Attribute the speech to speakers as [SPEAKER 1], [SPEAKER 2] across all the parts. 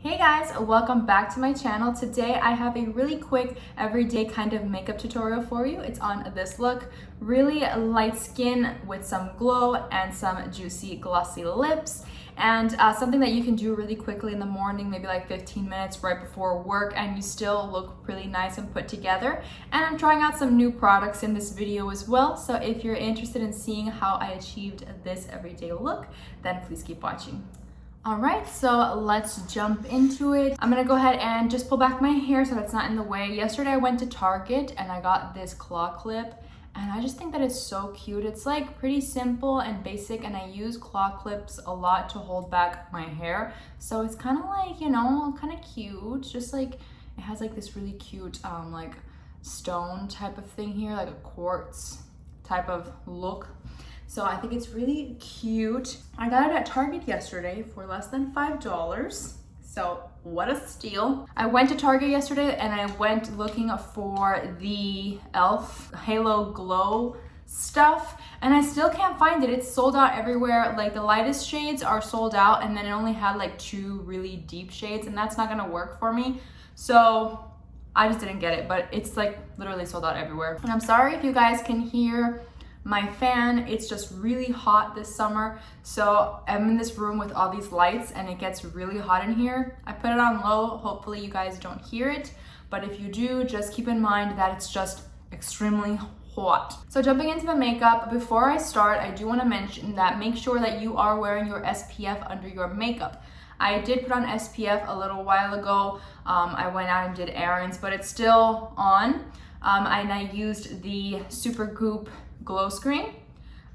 [SPEAKER 1] Hey guys, welcome back to my channel. Today I have a really quick everyday kind of makeup tutorial for you. It's on this look. Really light skin with some glow and some juicy glossy lips, and something that you can do really quickly in the morning, maybe like 15 minutes right before work, and you still look really nice and put together. And I'm trying out some new products in this video as well, so if you're interested in seeing how I achieved this everyday look, then please keep watching. All right, so let's jump into it. I'm gonna go ahead and just pull back my hair so that's not in the way. Yesterday I went to Target and I got this claw clip, and I just think that it's so cute. It's like pretty simple and basic, and I use claw clips a lot to hold back my hair. So it's kind of like, you know, kind of cute. Just like, it has like this really cute like stone type of thing here, like a quartz type of look. So I think it's really cute. I got it at Target yesterday for less than $5. So what a steal. I went to Target yesterday and I went looking for the e.l.f. Halo Glow stuff, and I still can't find it. It's sold out everywhere. Like the lightest shades are sold out, and then it only had like 2 really deep shades, and that's not gonna work for me. So I just didn't get it, but it's like literally sold out everywhere. And I'm sorry if you guys can hear my fan. It's just really hot this summer, so I'm in this room with all these lights and it gets really hot in here. I put it on low, hopefully you guys don't hear it, but if you do, just keep in mind that it's just extremely hot. So jumping into the makeup, before I start, I do want to mention that make sure that you are wearing your SPF under your makeup. I did put on SPF a little while ago. I went out and did errands, but it's still on. And I used the Supergoop Glow Screen.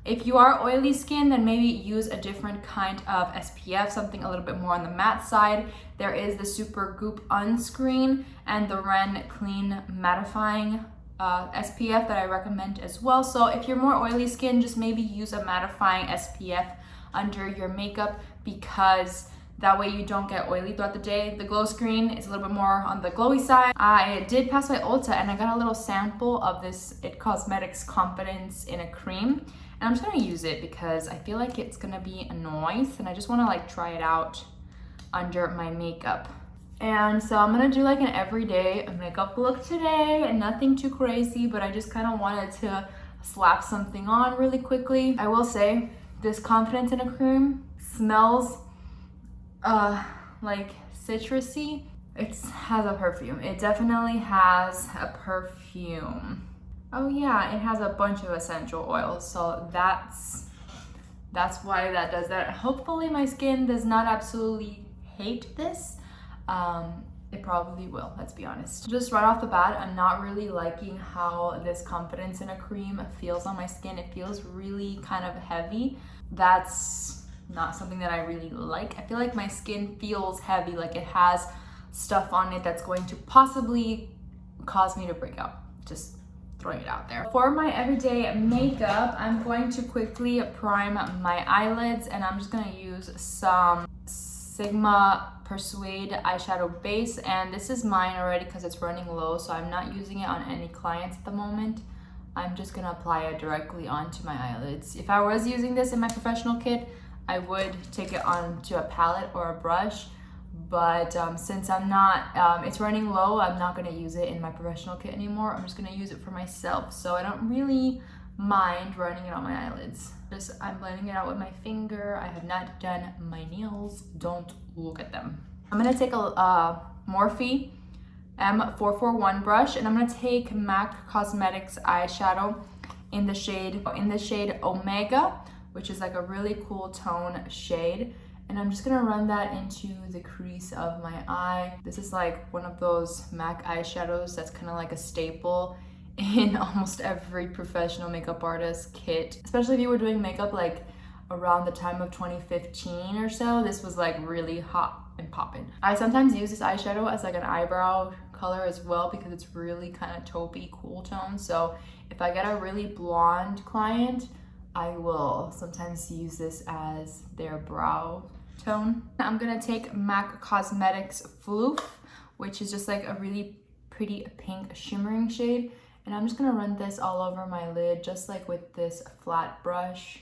[SPEAKER 1] If you are oily skin, then maybe use a different kind of SPF, something a little bit more on the matte side. There is the Supergoop Unscreen and the Ren Clean Mattifying SPF that I recommend as well. So if you're more oily skin, just maybe use a mattifying SPF under your makeup, because that way you don't get oily throughout the day. The Glow Screen is a little bit more on the glowy side. I did pass by Ulta and I got a little sample of this It Cosmetics Confidence in a Cream. And I'm just gonna use it because I feel like it's gonna be nice, and I just wanna like try it out under my makeup. And so I'm gonna do like an everyday makeup look today, and nothing too crazy, but I just kind of wanted to slap something on really quickly. I will say this Confidence in a Cream smells like citrusy. It has a perfume. It definitely has a perfume. Oh yeah, it has a bunch of essential oils, so that's why that does that. Hopefully my skin does not absolutely hate this. It probably will, let's be honest. Just right off the bat, I'm not really liking how this Confidence in a Cream feels on my skin. It feels really kind of heavy. That's not something that I really like. I feel like my skin feels heavy, like it has stuff on it that's going to possibly cause me to break out. Just throwing it out there. For my everyday makeup, I'm going to quickly prime my eyelids, and I'm just gonna use some Sigma Persuade eyeshadow base, and this is mine already because it's running low, so I'm not using it on any clients at the moment. I'm just gonna apply it directly onto my eyelids. If I was using this in my professional kit, I would take it onto a palette or a brush, but since I'm not, it's running low, I'm not gonna use it in my professional kit anymore. I'm just gonna use it for myself, so I don't really mind running it on my eyelids. I'm blending it out with my finger. I have not done my nails, don't look at them. I'm gonna take a Morphe M441 brush, and I'm gonna take MAC Cosmetics eyeshadow in the shade Omega, which is like a really cool tone shade. And I'm just gonna run that into the crease of my eye. This is like one of those MAC eyeshadows that's kind of like a staple in almost every professional makeup artist kit. Especially if you were doing makeup like around the time of 2015 or so, this was like really hot and poppin'. I sometimes use this eyeshadow as like an eyebrow color as well, because it's really kind of taupey, cool tone. So if I get a really blonde client, I will sometimes use this as their brow tone. I'm gonna take MAC Cosmetics Floof, which is just like a really pretty pink shimmering shade, and I'm just gonna run this all over my lid, just like with this flat brush.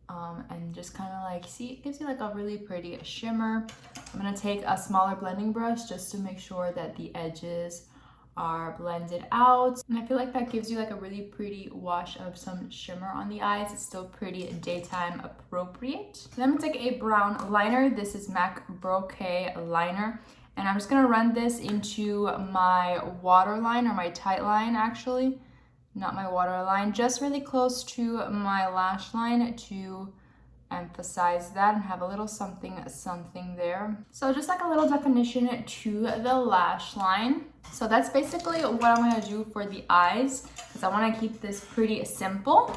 [SPEAKER 1] and just kind of like, see, it gives you like a really pretty shimmer. I'm gonna take a smaller blending brush just to make sure that the edges are blended out. And I feel like that gives you like a really pretty wash of some shimmer on the eyes. It's still pretty daytime appropriate. Then I'm gonna take a brown liner. This is MAC Bokeh liner. And I'm just gonna run this into my waterline, or my tight line actually, not my waterline, just really close to my lash line to emphasize that and have a little something there. So just like a little definition to the lash line. So that's basically what I'm gonna do for the eyes, because I wanna keep this pretty simple.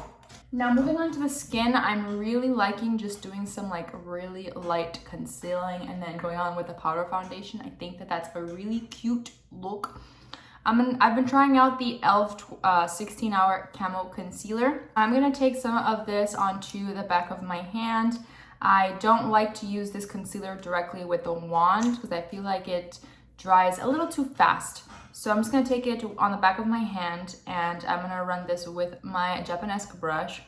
[SPEAKER 1] Now moving on to the skin, I'm really liking just doing some like really light concealing and then going on with a powder foundation. I think that that's a really cute look. I've been trying out the e.l.f. 16-hour Camo Concealer. I'm gonna take some of this onto the back of my hand. I don't like to use this concealer directly with the wand because I feel like it dries a little too fast. So I'm just gonna take it on the back of my hand and I'm gonna run this with my Japanesque brush.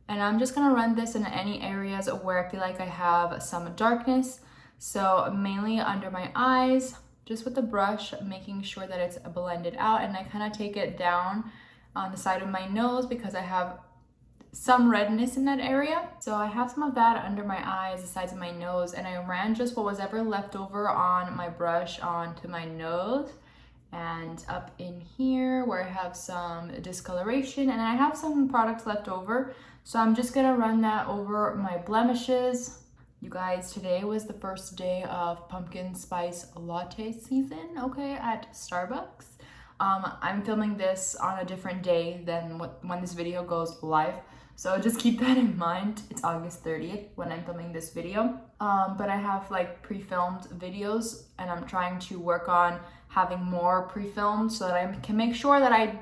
[SPEAKER 1] And I'm just gonna run this in any areas where I feel like I have some darkness. So mainly under my eyes, just with the brush, making sure that it's blended out, and I kind of take it down on the side of my nose because I have some redness in that area. So I have some of that under my eyes, the sides of my nose, and I ran just what was ever left over on my brush onto my nose and up in here where I have some discoloration, and I have some product left over. So I'm just gonna run that over my blemishes. You guys, today was the first day of pumpkin spice latte season, okay, at Starbucks. I'm filming this on a different day than when this video goes live. So just keep that in mind. It's August 30th when I'm filming this video. But I have like pre-filmed videos and I'm trying to work on having more pre-filmed so that I can make sure that I,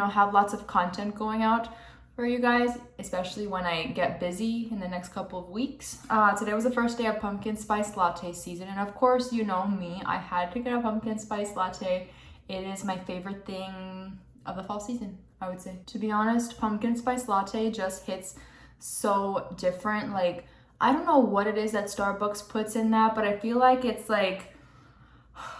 [SPEAKER 1] have lots of content going out for you guys, especially when I get busy in the next couple of weeks. Today was the first day of pumpkin spice latte season, and of course, you know me, I had to get a pumpkin spice latte. It is my favorite thing of the fall season, I would say. To be honest, pumpkin spice latte just hits so different. Like, I don't know what it is that Starbucks puts in that, but I feel like it's like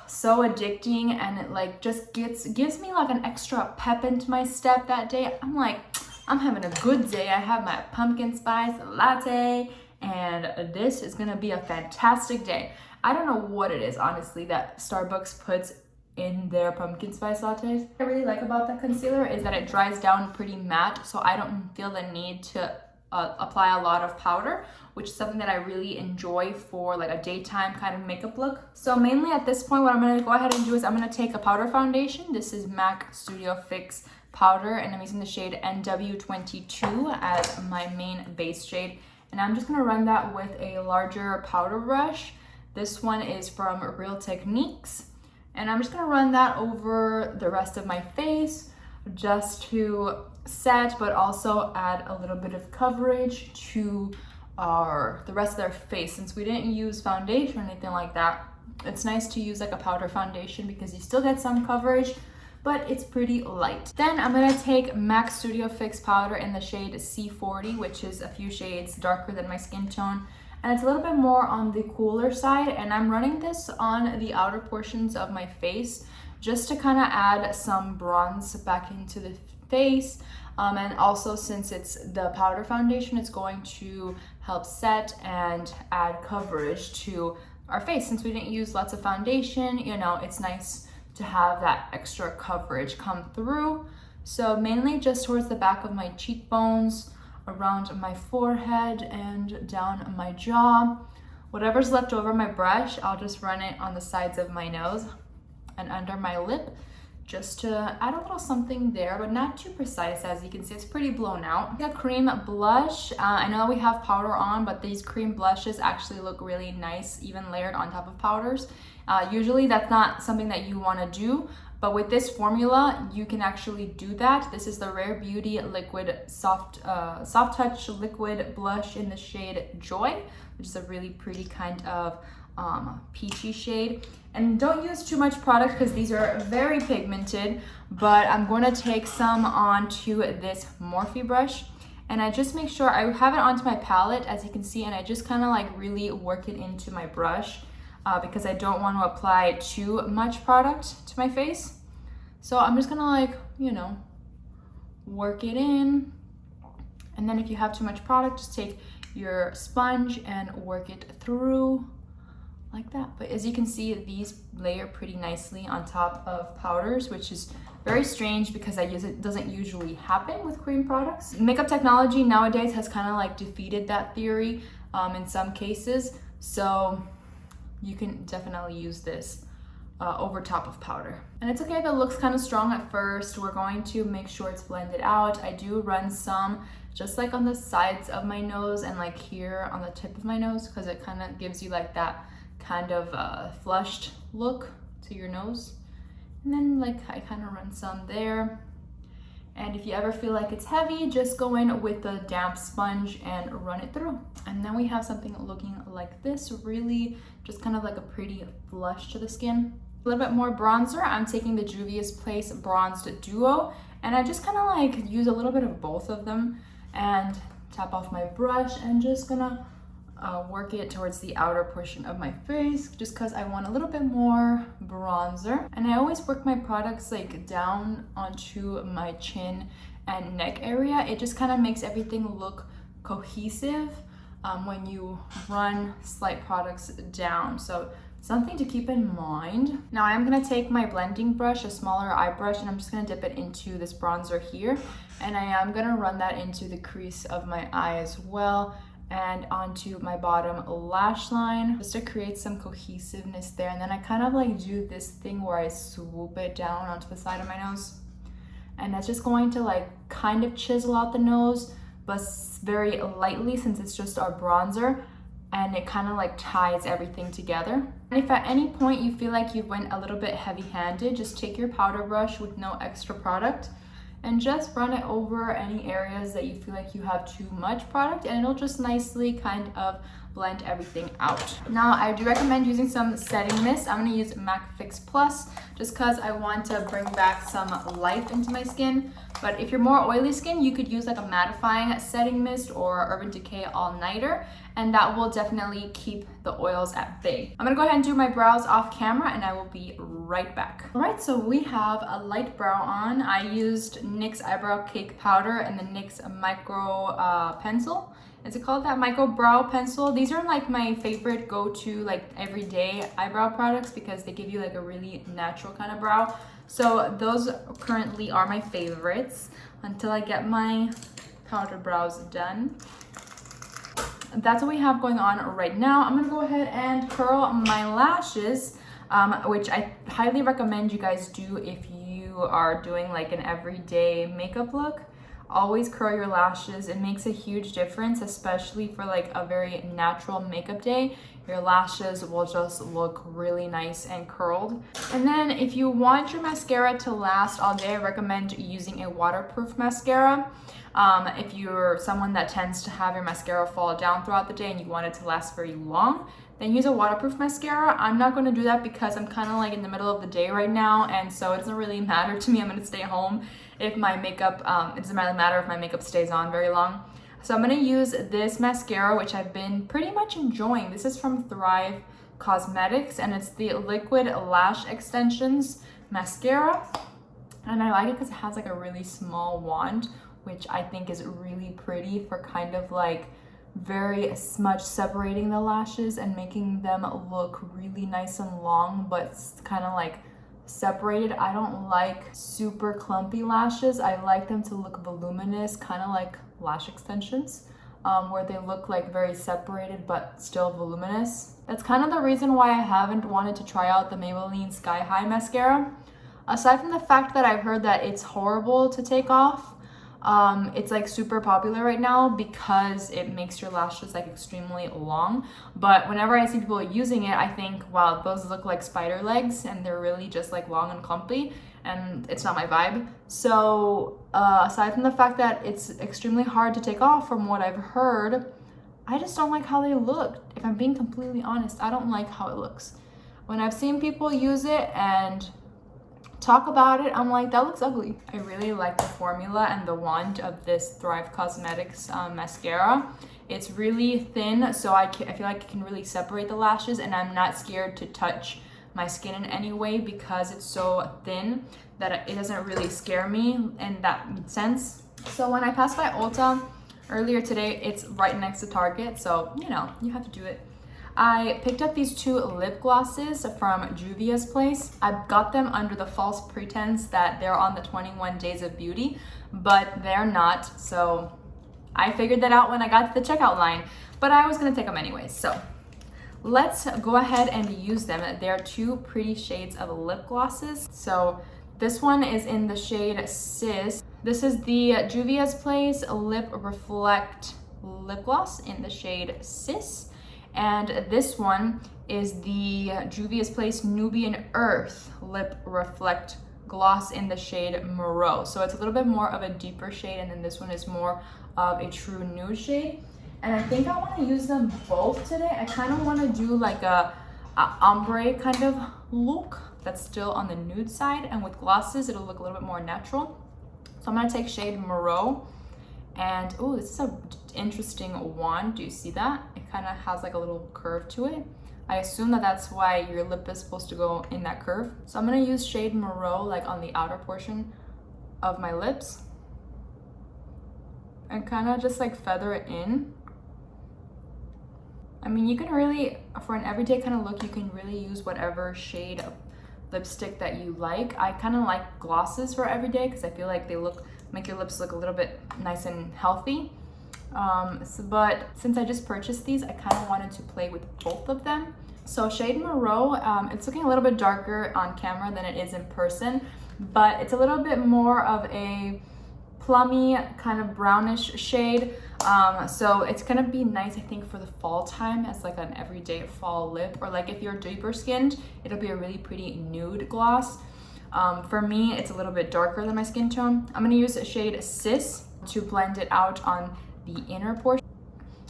[SPEAKER 1] so addicting, and it like just gives me like an extra pep into my step that day. I'm like, I'm having a good day. I have my pumpkin spice latte, and this is gonna be a fantastic day. I don't know what it is, honestly, that Starbucks puts in their pumpkin spice lattes. What I really like about the concealer is that it dries down pretty matte, so I don't feel the need to apply a lot of powder, which is something that I really enjoy for like a daytime kind of makeup look. So mainly at this point, what I'm gonna go ahead and do is I'm gonna take a powder foundation. This is MAC Studio Fix powder, and I'm using the shade NW22 as my main base shade. And I'm just gonna run that with a larger powder brush. This one is from Real Techniques. And I'm just gonna run that over the rest of my face just to set, but also add a little bit of coverage to the rest of their face. Since we didn't use foundation or anything like that, it's nice to use like a powder foundation because you still get some coverage, but it's pretty light. Then I'm gonna take MAC Studio Fix powder in the shade C40, which is a few shades darker than my skin tone. And it's a little bit more on the cooler side, and I'm running this on the outer portions of my face just to kind of add some bronze back into the face. And also, since it's the powder foundation, it's going to help set and add coverage to our face. Since we didn't use lots of foundation, it's nice to have that extra coverage come through. So mainly just towards the back of my cheekbones, around my forehead, and down my jaw. Whatever's left over my brush, I'll just run it on the sides of my nose and under my lip, just to add a little something there, but not too precise. As you can see, it's pretty blown out. A cream blush. I know we have powder on, but these cream blushes actually look really nice, even layered on top of powders. Usually that's not something that you want to do, but with this formula, you can actually do that. This is the Rare Beauty Liquid Soft Touch Liquid Blush in the shade Joy, which is a really pretty kind of peachy shade. And don't use too much product because these are very pigmented, but I'm going to take some onto this Morphe brush. And I just make sure I have it onto my palette, as you can see, and I just kind of like really work it into my brush because I don't want to apply too much product to my face. So I'm just gonna like, you know, work it in. And then if you have too much product, just take your sponge and work it through like that. But as you can see, these layer pretty nicely on top of powders, which is very strange because it doesn't usually happen with cream products. Makeup technology nowadays has kind of like defeated that theory in some cases. So you can definitely use this over top of powder. And it's okay if it looks kind of strong at first. We're going to make sure it's blended out. I do run some just like on the sides of my nose and like here on the tip of my nose, because it kind of gives you like that kind of flushed look to your nose. And then like I kind of run some there. And if you ever feel like it's heavy, just go in with a damp sponge and run it through. And then we have something looking like this, really just kind of like a pretty flush to the skin. A little bit more bronzer. I'm taking the Juvia's Place Bronzed Duo, and I just kind of like use a little bit of both of them and tap off my brush and just gonna work it towards the outer portion of my face, just because I want a little bit more bronzer. And I always work my products like down onto my chin and neck area. It just kind of makes everything look cohesive when you run slight products down. So something to keep in mind. Now I am going to take my blending brush, a smaller eye brush, and I'm just going to dip it into this bronzer here, and I am going to run that into the crease of my eye as well and onto my bottom lash line, just to create some cohesiveness there. And then I kind of like do this thing where I swoop it down onto the side of my nose, and that's just going to like kind of chisel out the nose, but very lightly since it's just our bronzer, and it kind of like ties everything together. And if at any point you feel like you went a little bit heavy-handed, just take your powder brush with no extra product and just run it over any areas that you feel like you have too much product, and it'll just nicely kind of blend everything out. Now I do recommend using some setting mist. I'm going to use MAC Fix Plus just because I want to bring back some life into my skin. But if you're more oily skin, you could use like a mattifying setting mist or Urban Decay All Nighter, and that will definitely keep the oils at bay. I'm gonna go ahead and do my brows off camera, and I will be right back. All right, so we have a light brow on. I used NYX Eyebrow Cake Powder and the NYX Micro Pencil. Is it called that? Micro Brow Pencil. These are like my favorite go-to like everyday eyebrow products because they give you like a really natural kind of brow. So those currently are my favorites until I get my powder brows done. That's what we have going on right now. I'm gonna go ahead and curl my lashes, which I highly recommend you guys do if you are doing like an everyday makeup look. Always curl your lashes. It makes a huge difference, especially for like a very natural makeup day. Your lashes will just look really nice and curled. And then if you want your mascara to last all day, I recommend using a waterproof mascara. If you're someone that tends to have your mascara fall down throughout the day and you want it to last very long, then use a waterproof mascara. I'm not going to do that because I'm kind of like in the middle of the day right now, and so it doesn't really matter to me. I'm going to stay home if my makeup, it doesn't really matter if my makeup stays on very long. So I'm going to use this mascara, which I've been pretty much enjoying. This is from Thrive Cosmetics, and it's the Liquid Lash Extensions Mascara. And I like it because it has like a really small wand, which I think is really pretty for kind of like very much separating the lashes and making them look really nice and long, but kind of like separated. I don't like super clumpy lashes. I like them to look voluminous, kind of like lash extensions, where they look like very separated but still voluminous. That's kind of the reason why I haven't wanted to try out the Maybelline Sky High mascara. Aside from the fact that I've heard that it's horrible to take off, it's like super popular right now because it makes your lashes like extremely long. But whenever I see people using it, I think, wow, those look like spider legs and they're really just like long and clumpy, and it's not my vibe. So aside from the fact that it's extremely hard to take off from what I've heard, I just don't like how they look. If I'm being completely honest, I don't like how it looks. When I've seen people use it and talk about it, I'm like, that looks ugly. I really like the formula and the wand of this Thrive Cosmetics mascara. It's really thin, so I feel like it can really separate the lashes, and I'm not scared to touch my skin in any way because it's so thin that it doesn't really scare me in that sense. So when I passed by Ulta earlier today, it's right next to Target, so you know, you have to do it. I picked up these 2 lip glosses from Juvia's Place. I got them under the false pretense that they're on the 21 Days of Beauty, but they're not. So I figured that out when I got to the checkout line, but I was gonna take them anyways. So let's go ahead and use them. They're 2 pretty shades of lip glosses. So this one is in the shade Sis. This is the Juvia's Place Lip Reflect lip gloss in the shade Sis. And this one is the Juvia's Place Nubian Earth Lip Reflect gloss in the shade Moreau. So it's a little bit more of a deeper shade, and then this one is more of a true nude shade. And I think I want to use them both today. I kind of want to do like a ombre kind of look that's still on the nude side, and with glosses it'll look a little bit more natural. So I'm going to take shade Moreau. And oh, this is an interesting wand. Do you see that? It kind of has like a little curve to it. I assume that that's why your lip is supposed to go in that curve. So I'm going to use shade Moreau like on the outer portion of my lips and kind of just like feather it in. I mean, you can really, for an everyday kind of look, you can really use whatever shade of lipstick that you like. I kind of like glosses for everyday because I feel like they make your lips look a little bit nice and healthy. But since I just purchased these, I kind of wanted to play with both of them. So shade Moreau, it's looking a little bit darker on camera than it is in person, but it's a little bit more of a plummy kind of brownish shade. So it's gonna be nice, I think, for the fall time as like an everyday fall lip, or like if you're deeper skinned, it'll be a really pretty nude gloss. For me, it's a little bit darker than my skin tone. I'm gonna use a shade Sis to blend it out on the inner portion.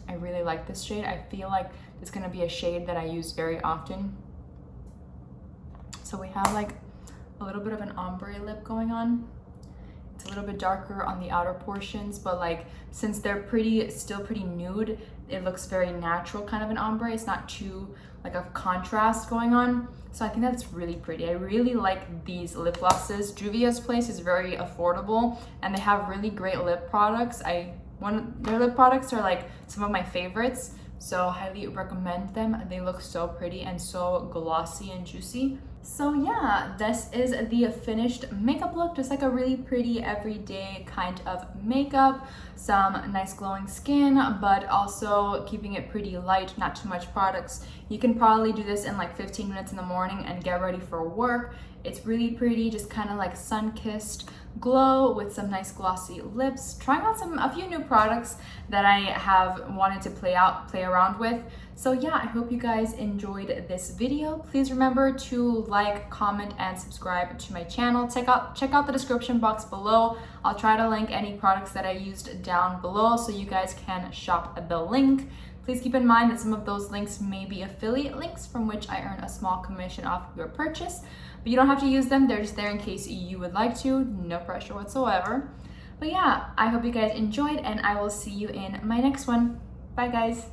[SPEAKER 1] I really like this shade. I feel like it's gonna be a shade that I use very often. So we have like a little bit of an ombre lip going on. It's a little bit darker on the outer portions, but like since they're still pretty nude, it looks very natural, kind of an ombre. It's not too like a contrast going on. So I think that's really pretty. I really like these lip glosses. Juvia's Place is very affordable and they have really great lip products. Their lip products are like some of my favorites, so highly recommend them. They look so pretty and so glossy and juicy. So yeah, this is the finished makeup look, just like a really pretty everyday kind of makeup. Some nice glowing skin, but also keeping it pretty light, not too much products. You can probably do this in like 15 minutes in the morning and get ready for work. It's really pretty, just kind of like sun-kissed glow with some nice glossy lips. Trying out a few new products that I have wanted to play around with. So yeah, I hope you guys enjoyed this video. Please remember to like, comment, and subscribe to my channel. Check out the description box below. I'll try to link any products that I used down below so you guys can shop at the link. Please keep in mind that some of those links may be affiliate links from which I earn a small commission off your purchase, but you don't have to use them. They're just there in case you would like to. No pressure whatsoever. But yeah, I hope you guys enjoyed, and I will see you in my next one. Bye guys.